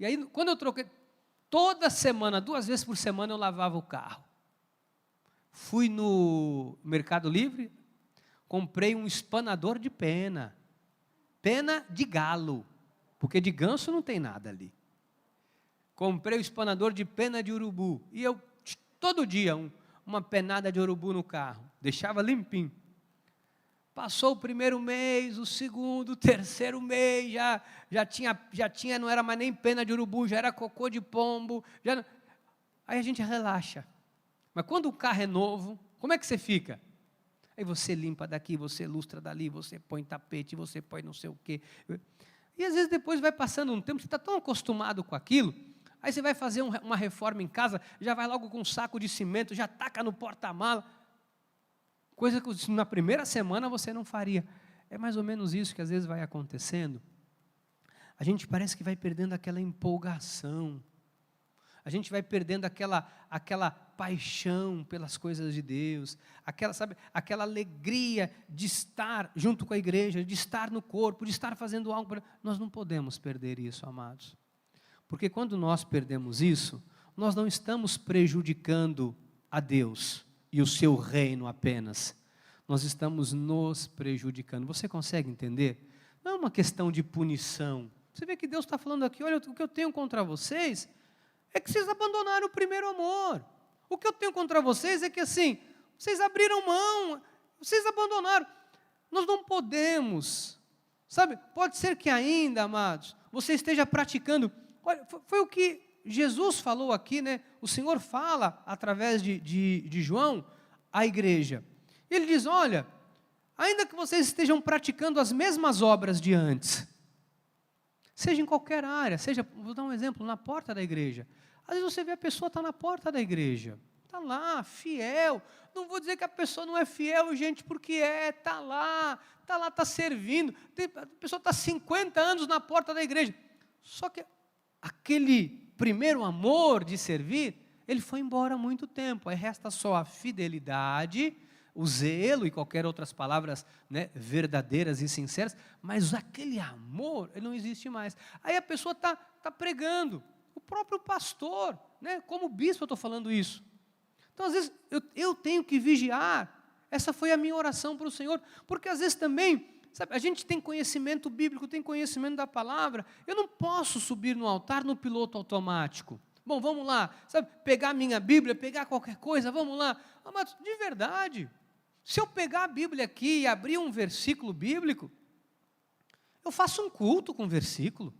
E aí, quando eu troquei, toda semana, 2 vezes por semana, eu lavava o carro. Fui no Mercado Livre, comprei um espanador de pena de galo, porque de ganso não tem nada ali. Comprei o espanador de pena de urubu, e eu, todo dia, uma penada de urubu no carro, deixava limpinho. Passou o primeiro mês, o segundo, o terceiro mês, já tinha, não era mais nem pena de urubu, já era cocô de pombo, aí a gente relaxa. Mas quando o carro é novo, como é que você fica? Aí você limpa daqui, você lustra dali, você põe tapete, você põe não sei o quê. E às vezes depois vai passando um tempo, você está tão acostumado com aquilo, aí você vai fazer uma reforma em casa, já vai logo com um saco de cimento, já taca no porta-mala, coisa que na primeira semana você não faria. É mais ou menos isso que às vezes vai acontecendo. A gente parece que vai perdendo aquela empolgação, a gente vai perdendo aquela paixão pelas coisas de Deus, aquela alegria de estar junto com a igreja, de estar no corpo, de estar fazendo algo. Nós não podemos perder isso, amados. Porque quando nós perdemos isso, nós não estamos prejudicando a Deus e o seu reino apenas. Nós estamos nos prejudicando. Você consegue entender? Não é uma questão de punição. Você vê que Deus está falando aqui: olha, o que eu tenho contra vocês é que vocês abandonaram o primeiro amor. O que eu tenho contra vocês é que assim, vocês abriram mão, vocês abandonaram. Nós não podemos, sabe, pode ser que ainda, amados, você esteja praticando. Olha, foi o que Jesus falou aqui, né? O Senhor fala através de João à igreja. Ele diz: olha, ainda que vocês estejam praticando as mesmas obras de antes, seja em qualquer área, vou dar um exemplo, na porta da igreja. Às vezes você vê a pessoa está na porta da igreja, está lá, fiel. Não vou dizer que a pessoa não é fiel, gente, porque está lá, está servindo. A pessoa está 50 anos na porta da igreja. Só que aquele primeiro amor de servir, ele foi embora há muito tempo. Aí resta só a fidelidade, o zelo e qualquer outras palavras, né, verdadeiras e sinceras, mas aquele amor, ele não existe mais. Aí a pessoa está pregando, o próprio pastor, né, como bispo eu estou falando isso. Então às vezes eu tenho que vigiar. Essa foi a minha oração para o Senhor, porque às vezes também, sabe, a gente tem conhecimento bíblico, tem conhecimento da palavra, eu não posso subir no altar no piloto automático. Bom, vamos lá, sabe, pegar a minha Bíblia, pegar qualquer coisa, vamos lá. Amados, de verdade, se eu pegar a Bíblia aqui e abrir um versículo bíblico, eu faço um culto com o versículo.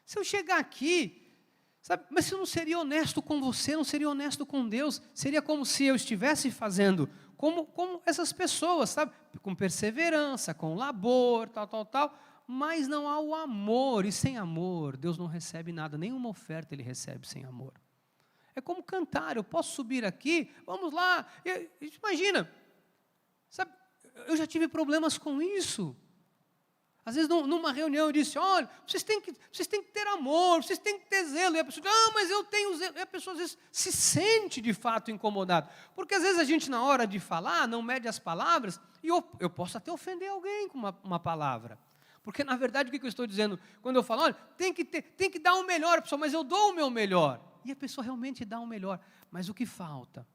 Se eu chegar aqui, sabe, mas se eu não seria honesto com você, não seria honesto com Deus, seria como se eu estivesse fazendo como essas pessoas, sabe, com perseverança, com labor, tal, mas não há o amor, e sem amor, Deus não recebe nada, nenhuma oferta Ele recebe sem amor. É como cantar, eu posso subir aqui, vamos lá, imagina, sabe, eu já tive problemas com isso. Às vezes, numa reunião, eu disse, olha, vocês têm que ter amor, vocês têm que ter zelo. E a pessoa diz, mas eu tenho zelo. E a pessoa, às vezes, se sente, de fato, incomodada. Porque, às vezes, a gente, na hora de falar, não mede as palavras, e eu posso até ofender alguém com uma palavra. Porque, na verdade, o que eu estou dizendo? Quando eu falo, olha, tem que dar o melhor, pessoal, mas eu dou o meu melhor. E a pessoa realmente dá o melhor. Mas o que falta?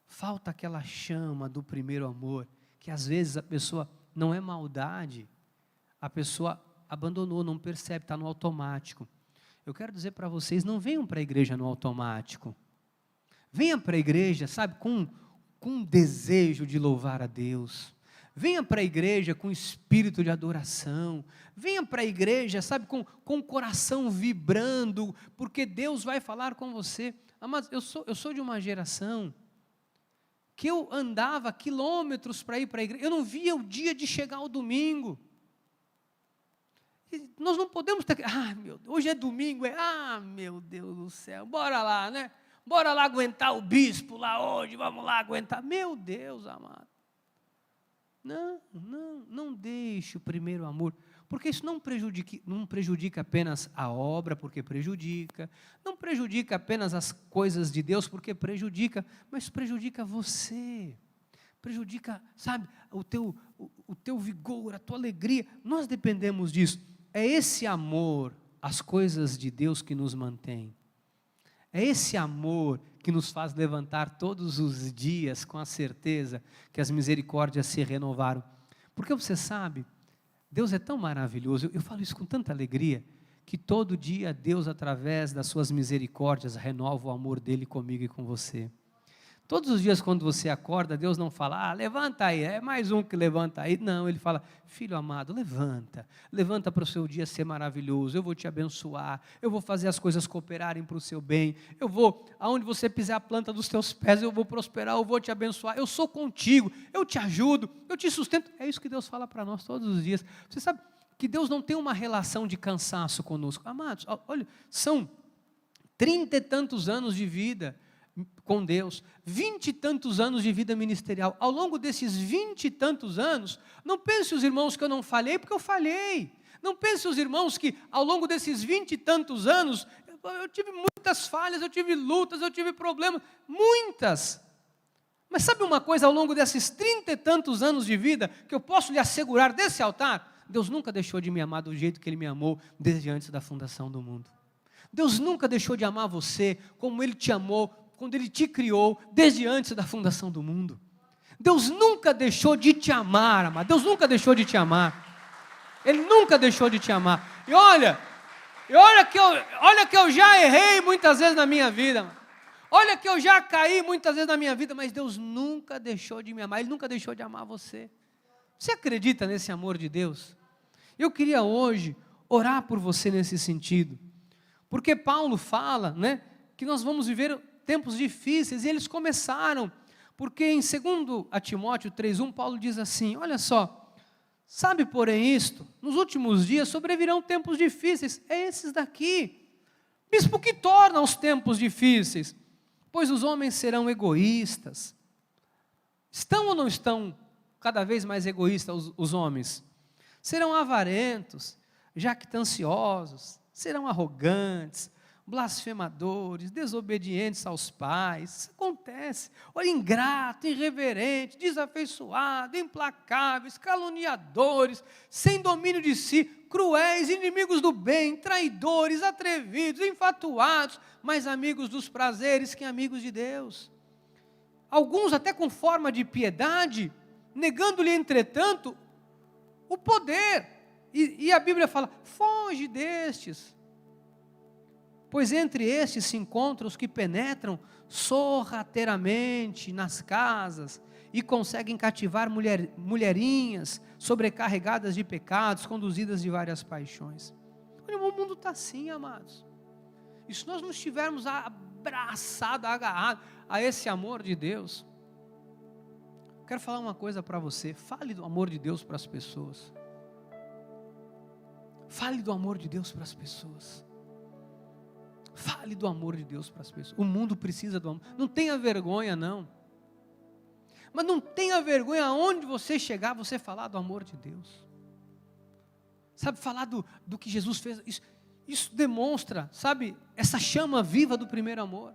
Falta aquela chama do primeiro amor, que, às vezes, a pessoa, não é maldade, a pessoa abandonou, não percebe, está no automático. Eu quero dizer para vocês, não venham para a igreja no automático. Venha para a igreja, sabe, com um desejo de louvar a Deus. Venha para a igreja com espírito de adoração. Venha para a igreja, sabe, com o coração vibrando, porque Deus vai falar com você. Mas eu sou de uma geração que eu andava quilômetros para ir para a igreja. Eu não via o dia de chegar ao domingo. Nós não podemos ter, meu Deus, hoje é domingo, meu Deus do céu, bora lá, né? Bora lá aguentar o bispo lá hoje, vamos lá aguentar. Meu Deus amado. Não deixe o primeiro amor, porque isso não prejudica apenas a obra, porque prejudica, não prejudica apenas as coisas de Deus, porque prejudica, mas prejudica você. Prejudica, sabe, o teu vigor, a tua alegria. Nós dependemos disso. É esse amor, as coisas de Deus que nos mantém. É esse amor que nos faz levantar todos os dias com a certeza que as misericórdias se renovaram. Porque você sabe, Deus é tão maravilhoso, eu falo isso com tanta alegria, que todo dia Deus, através das suas misericórdias, renova o amor dele comigo e com você. Todos os dias quando você acorda, Deus não fala, levanta aí, é mais um que levanta aí. Não, Ele fala, filho amado, levanta para o seu dia ser maravilhoso, eu vou te abençoar, eu vou fazer as coisas cooperarem para o seu bem, aonde você pisar a planta dos teus pés, eu vou prosperar, eu vou te abençoar, eu sou contigo, eu te ajudo, eu te sustento. É isso que Deus fala para nós todos os dias. Você sabe que Deus não tem uma relação de cansaço conosco. Amados, olha, são 30 e tantos anos de vida com Deus, 20 e tantos anos de vida ministerial. Ao longo desses 20 e tantos anos, não pense os irmãos que eu não falhei, porque eu falhei. Não pense os irmãos que ao longo desses 20 e tantos anos, eu tive muitas falhas, eu tive lutas, eu tive problemas, muitas. Mas sabe uma coisa, ao longo desses 30 e tantos anos de vida, que eu posso lhe assegurar desse altar? Deus nunca deixou de me amar do jeito que Ele me amou desde antes da fundação do mundo. Deus nunca deixou de amar você como Ele te amou quando Ele te criou, desde antes da fundação do mundo. Deus nunca deixou de te amar, amado. Deus nunca deixou de te amar. Ele nunca deixou de te amar. E olha que eu já errei muitas vezes na minha vida, amado. Olha que eu já caí muitas vezes na minha vida, mas Deus nunca deixou de me amar. Ele nunca deixou de amar você. Você acredita nesse amor de Deus? Eu queria hoje orar por você nesse sentido. Porque Paulo fala, né, que nós vamos viver tempos difíceis, e eles começaram, porque em 2 Timóteo 3,1, Paulo diz assim, olha só, sabe porém isto, nos últimos dias sobrevirão tempos difíceis, é esses daqui. Bispo, o que torna os tempos difíceis? Pois os homens serão egoístas. Estão ou não estão cada vez mais egoístas os homens? Serão avarentos, jactanciosos, serão arrogantes, blasfemadores, desobedientes aos pais. Isso acontece. Olha, ingrato, irreverente, desafeiçoado, implacáveis, caluniadores, sem domínio de si, cruéis, inimigos do bem, traidores, atrevidos, enfatuados, mais amigos dos prazeres que amigos de Deus. Alguns até com forma de piedade, negando-lhe, entretanto, o poder. E a Bíblia fala, foge destes. Pois entre estes se encontram os que penetram sorrateiramente nas casas e conseguem cativar mulherinhas sobrecarregadas de pecados, conduzidas de várias paixões. Olha, o mundo está assim, amados. E se nós não estivermos abraçados, agarrados a esse amor de Deus, quero falar uma coisa para você, fale do amor de Deus para as pessoas. Fale do amor de Deus para as pessoas. Fale do amor de Deus para as pessoas. O mundo precisa do amor. Não tenha vergonha, não. Mas não tenha vergonha aonde você chegar, você falar do amor de Deus. sabe, falar do que Jesus fez, isso demonstra, sabe, essa chama viva do primeiro amor.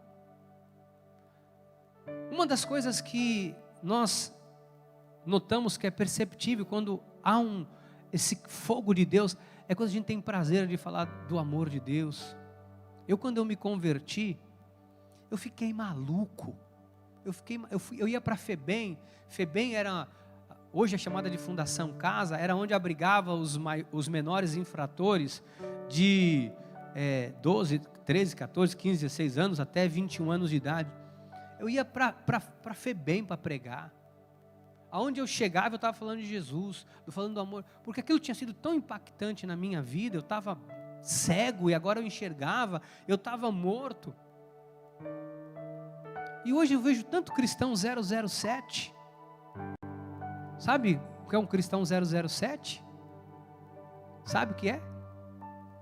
Uma das coisas que nós notamos que é perceptível quando há esse fogo de Deus, é quando a gente tem prazer de falar do amor de Deus. Quando eu me converti, eu fiquei maluco. Eu ia para FEBEM. FEBEM era, hoje é chamada de Fundação Casa, era onde abrigava os menores infratores de 12, 13, 14, 15, 16 anos até 21 anos de idade. Eu ia para FEBEM para pregar. Aonde eu chegava, eu estava falando de Jesus, falando do amor, porque aquilo tinha sido tão impactante na minha vida. Eu estava cego e agora eu enxergava, eu estava morto. E hoje eu vejo tanto cristão 007. Sabe o que é um cristão 007? Sabe o que é?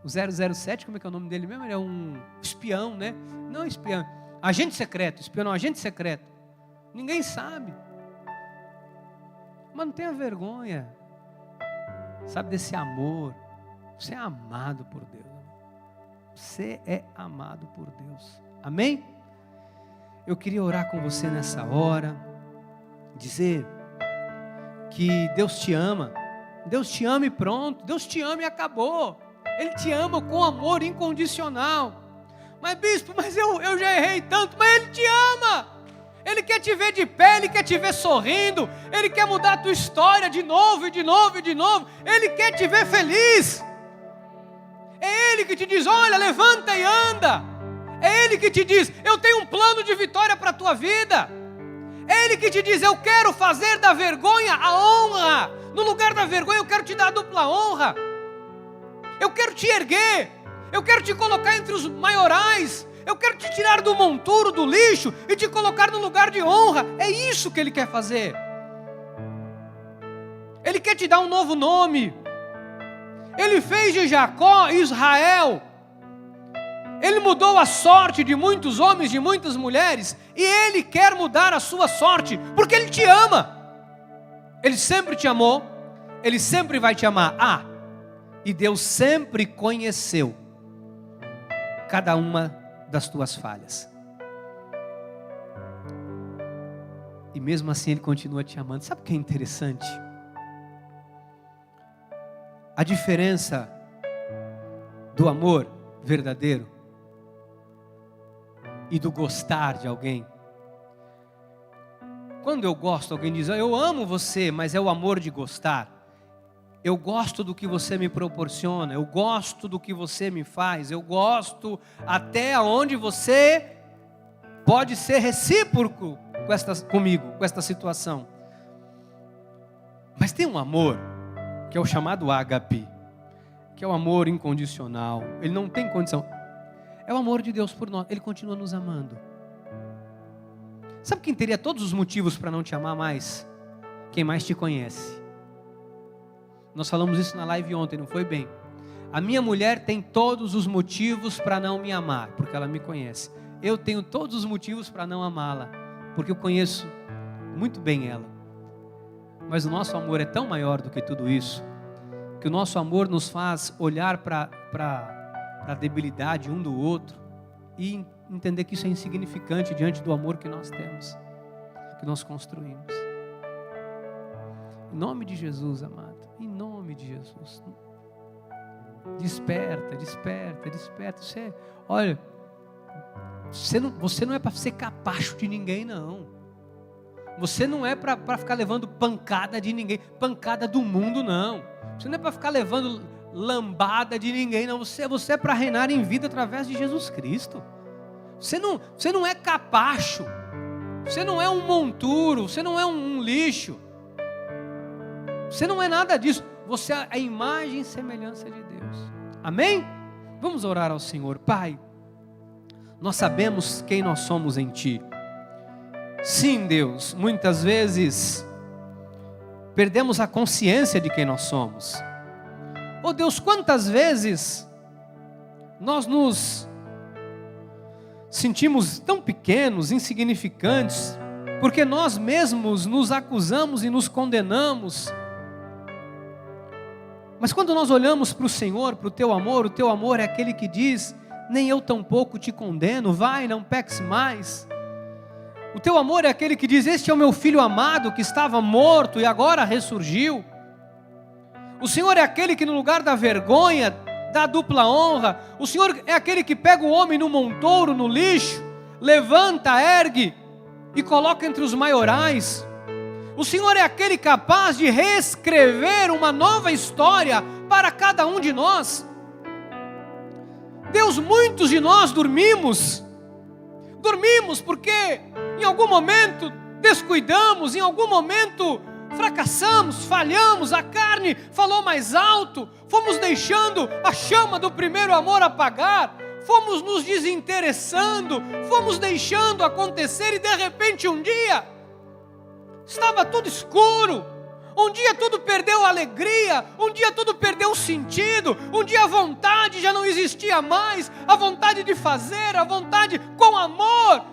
O 007, como é que é o nome dele mesmo? Ele é um espião, né? Não espião, agente secreto. Espião não, agente secreto. Ninguém sabe. Mas não tenha vergonha, sabe, desse amor. Você é amado por Deus. Você é amado por Deus. Amém? Eu queria orar com você nessa hora, dizer que Deus te ama. Deus te ama e pronto. Deus te ama e acabou. Ele te ama com amor incondicional. Mas bispo, eu já errei tanto. Mas Ele te ama. Ele quer te ver de pé, Ele quer te ver sorrindo, Ele quer mudar a tua história de novo, e de novo, e de novo. Ele quer te ver feliz. É Ele que te diz, olha, levanta e anda. É Ele que te diz, eu tenho um plano de vitória para a tua vida. É Ele que te diz, eu quero fazer da vergonha a honra. No lugar da vergonha eu quero te dar a dupla honra. Eu quero te erguer, eu quero te colocar entre os maiorais. Eu quero te tirar do monturo, do lixo, e te colocar no lugar de honra. É isso que Ele quer fazer. Ele quer te dar um novo nome. Ele fez de Jacó Israel. Ele mudou a sorte de muitos homens, de muitas mulheres. E Ele quer mudar a sua sorte, porque Ele te ama. Ele sempre te amou. Ele sempre vai te amar. E Deus sempre conheceu cada uma das tuas falhas. E mesmo assim Ele continua te amando. Sabe o que é interessante? A diferença do amor verdadeiro e do gostar de alguém. Quando eu gosto, alguém diz, eu amo você, mas é o amor de gostar. Eu gosto do que você me proporciona, eu gosto do que você me faz, eu gosto até onde você pode ser recíproco comigo, com esta situação. Mas tem um amor, que é o chamado ágape, que é o amor incondicional. Ele não tem condição. É o amor de Deus por nós, Ele continua nos amando. Sabe quem teria todos os motivos para não te amar mais? Quem mais te conhece. Nós falamos isso na live ontem, não foi bem? A minha mulher tem todos os motivos para não me amar, porque ela me conhece. Eu tenho todos os motivos para não amá-la, porque eu conheço muito bem ela. Mas o nosso amor é tão maior do que tudo isso, que o nosso amor nos faz olhar para a debilidade um do outro e entender que isso é insignificante diante do amor que nós temos, que nós construímos. Em nome de Jesus, amado. Em nome de Jesus. Desperta, desperta, desperta. Olha, você não é para ser capacho de ninguém, não. Você não é para ficar levando pancada de ninguém, pancada do mundo, não. Você não é para ficar levando lambada de ninguém, não. Você é para reinar em vida através de Jesus Cristo. Você não é capacho. Você não é um monturo. Você não é um lixo. Você não é nada disso. Você é a imagem e semelhança de Deus. Amém? Vamos orar ao Senhor. Pai, nós sabemos quem nós somos em Ti. Sim, Deus, muitas vezes perdemos a consciência de quem nós somos. Oh Deus, quantas vezes nós nos sentimos tão pequenos, insignificantes, porque nós mesmos nos acusamos e nos condenamos. Mas quando nós olhamos para o Senhor, para o teu amor é aquele que diz: nem eu tampouco te condeno, vai, não peques mais. O teu amor é aquele que diz: este é o meu filho amado, que estava morto e agora ressurgiu. O Senhor é aquele que no lugar da vergonha, da dupla honra, o Senhor é aquele que pega o homem no montouro, no lixo, levanta, ergue e coloca entre os maiorais. O Senhor é aquele capaz de reescrever uma nova história para cada um de nós. Deus, muitos de nós dormimos porque em algum momento descuidamos, em algum momento fracassamos, falhamos, a carne falou mais alto, fomos deixando a chama do primeiro amor apagar, fomos nos desinteressando, fomos deixando acontecer e de repente um dia estava tudo escuro, um dia tudo perdeu a alegria, um dia tudo perdeu o sentido, um dia a vontade já não existia mais, a vontade de fazer, a vontade com amor,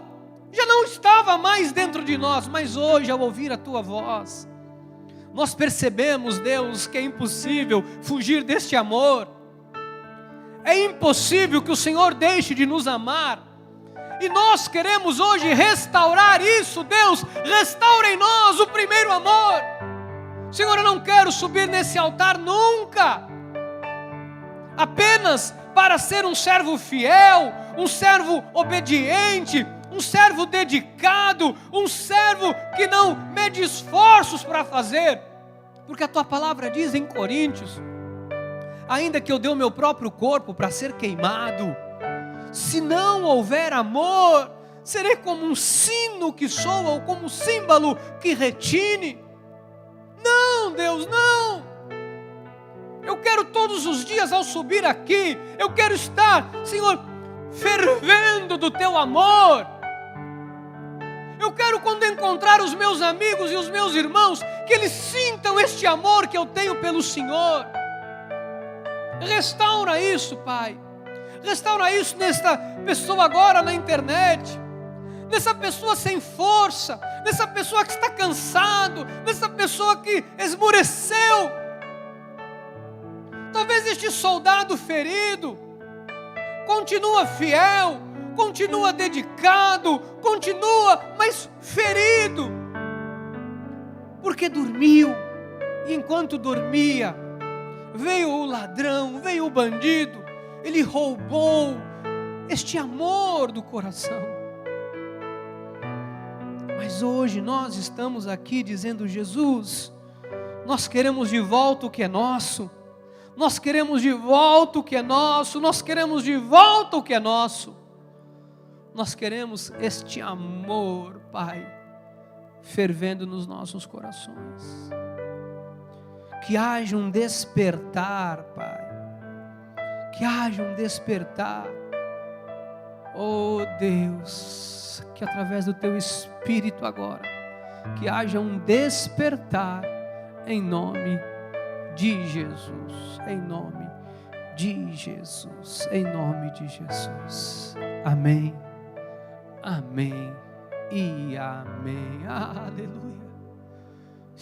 já não estava mais dentro de nós. Mas hoje, ao ouvir a tua voz, nós percebemos, Deus, que é impossível fugir deste amor, é impossível que o Senhor deixe de nos amar, e nós queremos hoje restaurar isso. Deus, restaura em nós o primeiro amor. Senhor, eu não quero subir nesse altar nunca apenas para ser um servo fiel, um servo obediente, um servo dedicado, um servo que não mede esforços para fazer, porque a tua palavra diz em Coríntios: ainda que eu dê o meu próprio corpo para ser queimado, se não houver amor, serei como um sino que soa, ou como um símbolo que retine. Não, Deus, não. Eu quero todos os dias ao subir aqui, eu quero estar, Senhor, fervendo do teu amor. Eu quero, quando encontrar os meus amigos e os meus irmãos, que eles sintam este amor que eu tenho pelo Senhor. Restaura isso, Pai. Restaura isso nesta pessoa agora na internet, nessa pessoa sem força, nessa pessoa que está cansado, nessa pessoa que esmoreceu. Talvez este soldado ferido continua fiel, continua dedicado, continua, mas ferido, porque dormiu, e enquanto dormia, veio o ladrão, veio o bandido, ele roubou este amor do coração. Mas hoje nós estamos aqui dizendo: Jesus, nós queremos de volta o que é nosso, nós queremos de volta o que é nosso, nós queremos de volta o que é nosso, nós queremos este amor, Pai, fervendo nos nossos corações. Que haja um despertar, Pai, que haja um despertar. Oh Deus, que através do Teu Espírito agora, que haja um despertar, em nome de Jesus, em nome de Jesus, em nome de Jesus. Amém, amém e amém. Aleluia.